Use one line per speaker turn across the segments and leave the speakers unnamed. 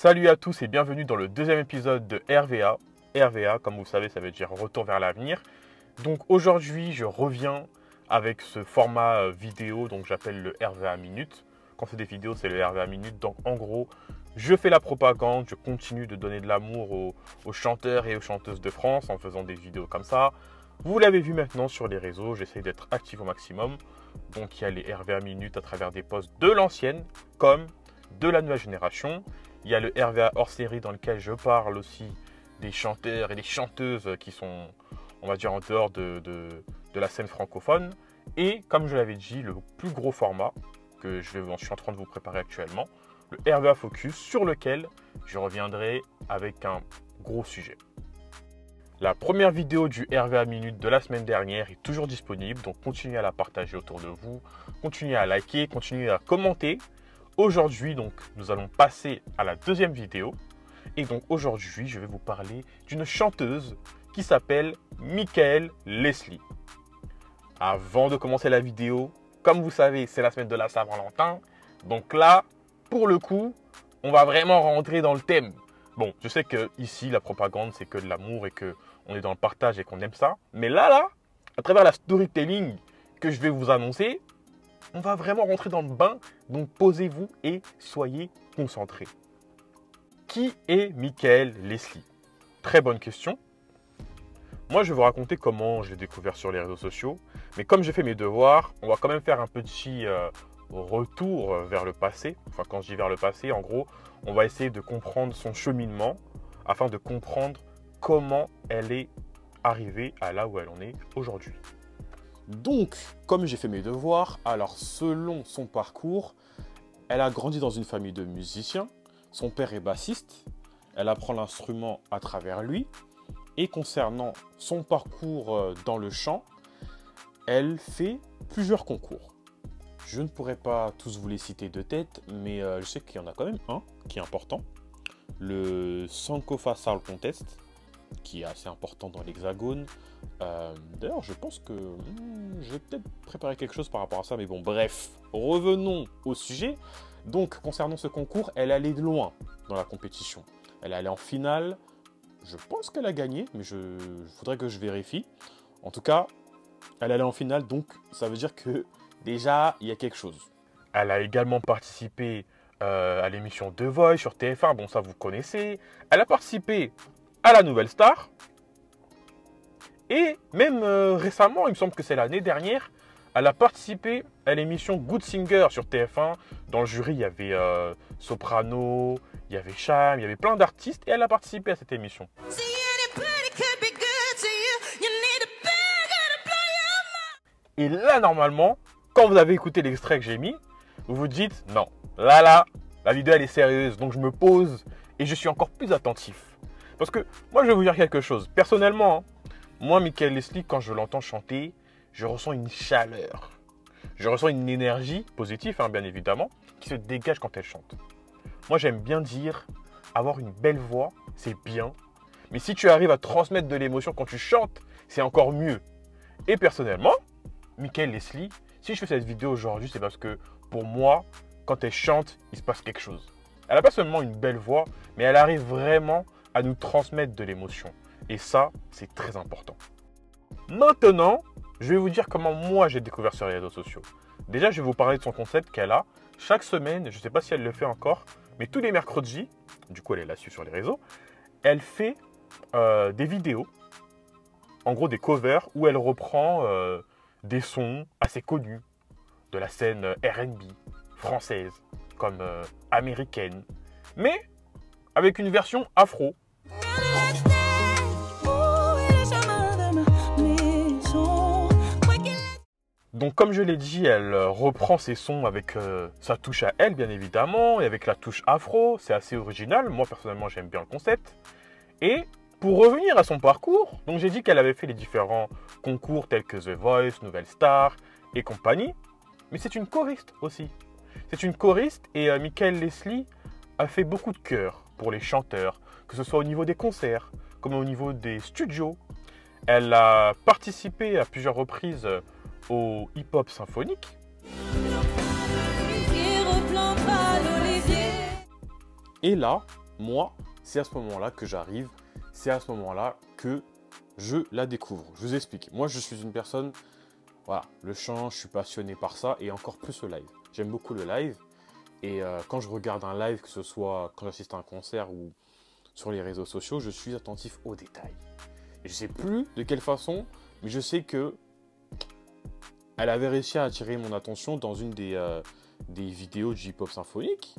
Salut à tous et bienvenue dans le deuxième épisode de RVA. RVA, comme vous le savez, ça veut dire Retour vers l'avenir. Donc aujourd'hui, je reviens avec ce format vidéo, donc j'appelle le RVA Minute. Quand c'est des vidéos, c'est le RVA Minute. Donc en gros, je fais la propagande, je continue de donner de l'amour aux chanteurs et aux chanteuses de France en faisant des vidéos comme ça. Vous l'avez vu maintenant sur les réseaux, j'essaie d'être actif au maximum. Donc il y a les RVA Minutes à travers des posts de l'ancienne comme de la nouvelle génération. Il y a le RVA hors série dans lequel je parle aussi des chanteurs et des chanteuses qui sont, on va dire, en dehors de la scène francophone. Et comme je l'avais dit, le plus gros format que je suis en train de vous préparer actuellement, le RVA Focus, sur lequel je reviendrai avec un gros sujet. La première vidéo du RVA Minute de la semaine dernière est toujours disponible, donc continuez à la partager autour de vous, continuez à liker, continuez à commenter. Aujourd'hui, donc, nous allons passer à la deuxième vidéo. Et donc, aujourd'hui, je vais vous parler d'une chanteuse qui s'appelle Michael Leslie. Avant de commencer la vidéo, comme vous savez, c'est la semaine de la Saint-Valentin. Donc là, pour le coup, on va vraiment rentrer dans le thème. Bon, je sais que ici, la propagande, c'est que de l'amour et qu'on est dans le partage et qu'on aime ça. Mais là, à travers la storytelling que je vais vous annoncer, on va vraiment rentrer dans le bain, donc posez-vous et soyez concentrés. Qui est Michael Leslie? Très bonne question. Moi, je vais vous raconter comment je l'ai découvert sur les réseaux sociaux. Mais comme j'ai fait mes devoirs, on va quand même faire un petit retour vers le passé. Enfin, quand je dis vers le passé, en gros, on va essayer de comprendre son cheminement afin de comprendre comment elle est arrivée à là où elle en est aujourd'hui. Donc, comme j'ai fait mes devoirs, alors selon son parcours, elle a grandi dans une famille de musiciens. Son père est bassiste. Elle apprend l'instrument à travers lui. Et concernant son parcours dans le chant, elle fait plusieurs concours. Je ne pourrais pas tous vous les citer de tête, mais je sais qu'il y en a quand même un qui est important. Le Sankofa Soul Contest, qui est assez important dans l'Hexagone. D'ailleurs, je pense que je vais peut-être préparer quelque chose par rapport à ça, mais bon, bref, revenons au sujet. Donc, concernant ce concours, elle allait loin dans la compétition. Elle allait en finale. Je pense qu'elle a gagné, mais il faudrait que je vérifie. En tout cas, elle allait en finale, donc ça veut dire que déjà, il y a quelque chose. Elle a également participé à l'émission The Voice sur TF1, bon ça vous connaissez. Elle a participé à la Nouvelle Star. Et même récemment, il me semble que c'est l'année dernière, elle a participé à l'émission Good Singer sur TF1. Dans le jury, il y avait Soprano, il y avait Cham, il y avait plein d'artistes et elle a participé à cette émission. Et là, normalement, quand vous avez écouté l'extrait que j'ai mis, vous vous dites non, là, la vidéo elle est sérieuse, donc je me pose et je suis encore plus attentif. Parce que moi, je vais vous dire quelque chose. Personnellement, moi, Michael Leslie, quand je l'entends chanter, je ressens une chaleur. Je ressens une énergie positive, bien évidemment, qui se dégage quand elle chante. Moi, j'aime bien dire, avoir une belle voix, c'est bien. Mais si tu arrives à transmettre de l'émotion quand tu chantes, c'est encore mieux. Et personnellement, Michael Leslie, si je fais cette vidéo aujourd'hui, c'est parce que pour moi, quand elle chante, il se passe quelque chose. Elle n'a pas seulement une belle voix, mais elle arrive vraiment à nous transmettre de l'émotion. Et ça, c'est très important. Maintenant, je vais vous dire comment moi j'ai découvert sur les réseaux sociaux. Déjà, je vais vous parler de son concept qu'elle a. Chaque semaine, je ne sais pas si elle le fait encore, mais tous les mercredis, du coup elle est là-dessus sur les réseaux, elle fait des vidéos, en gros des covers, où elle reprend des sons assez connus de la scène R&B française, comme américaine, mais avec une version afro. Donc comme je l'ai dit, elle reprend ses sons avec sa touche à elle, bien évidemment, et avec la touche afro, c'est assez original. Moi, personnellement, j'aime bien le concept. Et pour revenir à son parcours, donc j'ai dit qu'elle avait fait les différents concours tels que The Voice, Nouvelle Star et compagnie. Mais c'est une choriste aussi. C'est une choriste et Michael Leslie a fait beaucoup de chœurs pour les chanteurs, que ce soit au niveau des concerts, comme au niveau des studios. Elle a participé à plusieurs reprises au hip-hop symphonique. Et là, moi, c'est à ce moment-là que j'arrive, c'est à ce moment-là que je la découvre. Je vous explique. Moi, je suis une personne, voilà, le chant, je suis passionné par ça et encore plus le live. J'aime beaucoup le live et quand je regarde un live, que ce soit quand j'assiste à un concert ou sur les réseaux sociaux, je suis attentif aux détails. Et je ne sais plus de quelle façon, mais je sais que elle avait réussi à attirer mon attention dans une des vidéos de hip-hop symphonique.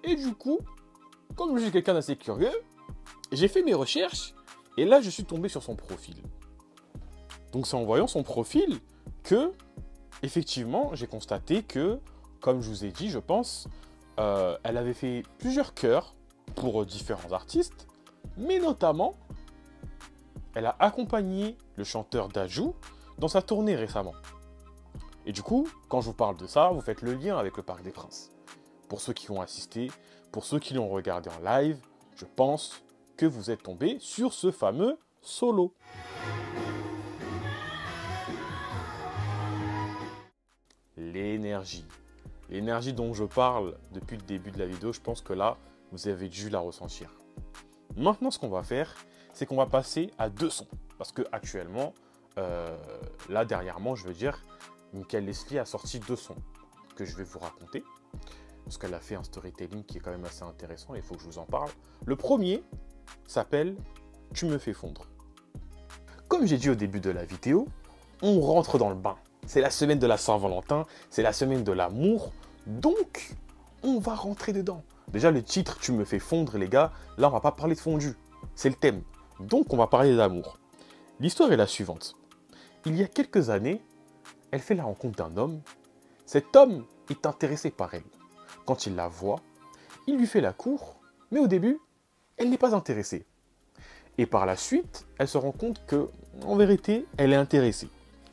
Et du coup, comme je suis quelqu'un d'assez curieux, j'ai fait mes recherches et là, je suis tombé sur son profil. Donc, c'est en voyant son profil que, effectivement, j'ai constaté que, comme je vous ai dit, je pense, elle avait fait plusieurs chœurs pour différents artistes, mais notamment, elle a accompagné le chanteur Dadju dans sa tournée récemment. Et du coup, quand je vous parle de ça, vous faites le lien avec le Parc des Princes. Pour ceux qui ont assisté, pour ceux qui l'ont regardé en live, je pense que vous êtes tombé sur ce fameux solo. L'énergie. L'énergie dont je parle depuis le début de la vidéo, je pense que là, vous avez dû la ressentir. Maintenant, ce qu'on va faire, c'est qu'on va passer à deux sons. Parce que actuellement, là, dernièrement, je veux dire, Michael Leslie a sorti deux sons que je vais vous raconter. Parce qu'elle a fait un storytelling qui est quand même assez intéressant et il faut que je vous en parle. Le premier s'appelle « Tu me fais fondre ». Comme j'ai dit au début de la vidéo, on rentre dans le bain. C'est la semaine de la Saint-Valentin, c'est la semaine de l'amour, donc on va rentrer dedans. Déjà le titre « Tu me fais fondre » les gars, là on va pas parler de fondu, c'est le thème. Donc on va parler d'amour. L'histoire est la suivante. Il y a quelques années, elle fait la rencontre d'un homme. Cet homme est intéressé par elle. Quand il la voit, il lui fait la cour, mais au début, elle n'est pas intéressée. Et par la suite, elle se rend compte que, en vérité, elle est intéressée.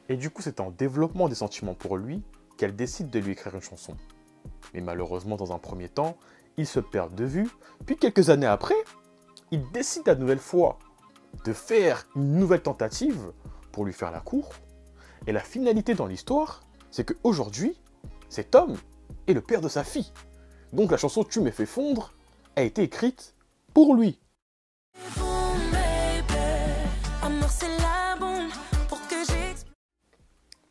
Et du coup, c'est en développement des sentiments pour lui qu'elle décide de lui écrire une chanson. Mais malheureusement, dans un premier temps, ils se perdent de vue, puis quelques années après, il décide à nouvelle fois de faire une nouvelle tentative pour lui faire la cour. Et la finalité dans l'histoire, c'est qu'aujourd'hui, cet homme est le père de sa fille. Donc la chanson « Tu me fais fondre » a été écrite pour lui.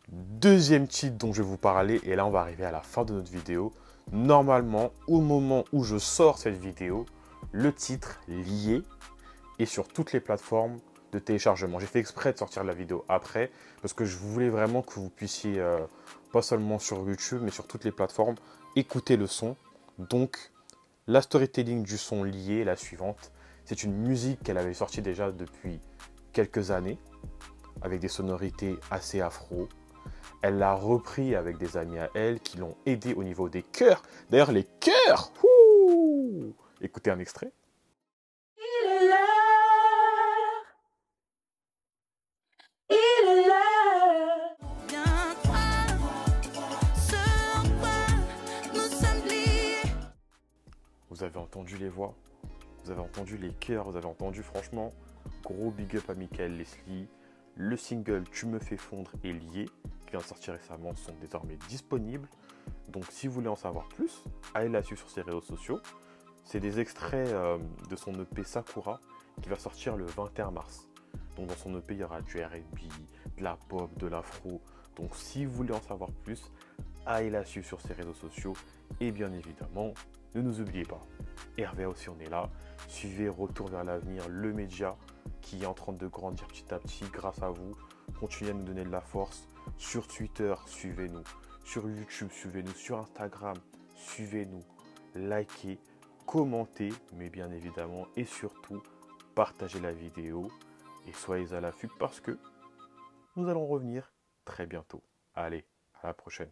Deuxième titre dont je vais vous parler, et là on va arriver à la fin de notre vidéo. Normalement, au moment où je sors cette vidéo, le titre lié est sur toutes les plateformes de téléchargement. J'ai fait exprès de sortir la vidéo après, parce que je voulais vraiment que vous puissiez, pas seulement sur YouTube, mais sur toutes les plateformes, écouter le son. Donc, la storytelling du son lié, la suivante, c'est une musique qu'elle avait sortie déjà depuis quelques années, avec des sonorités assez afro. Elle l'a repris avec des amis à elle qui l'ont aidé au niveau des chœurs. D'ailleurs, les chœurs, écoutez un extrait.
Il est l'heure. Il est l'heure. Bien croire ce en quoi nous sommes liés.
Vous avez entendu les voix, vous avez entendu les chœurs, vous avez entendu franchement, gros big up à Michael Leslie. Le single « Tu me fais fondre » est lié, qui vient de sortir récemment, sont désormais disponibles. Donc si vous voulez en savoir plus, allez la suivre sur ses réseaux sociaux. C'est des extraits de son EP Sakura qui va sortir le 21 mars. Donc dans son EP, il y aura du R&B, de la pop, de l'afro. Donc si vous voulez en savoir plus, allez la suivre sur ses réseaux sociaux. Et bien évidemment, ne nous oubliez pas, RVA aussi on est là. Suivez Retour vers l'avenir, le média qui est en train de grandir petit à petit grâce à vous. Continuez à nous donner de la force. Sur Twitter, suivez-nous. Sur YouTube, suivez-nous. Sur Instagram, suivez-nous. Likez, commentez, mais bien évidemment, et surtout, partagez la vidéo. Et soyez à l'affût parce que nous allons revenir très bientôt. Allez, à la prochaine.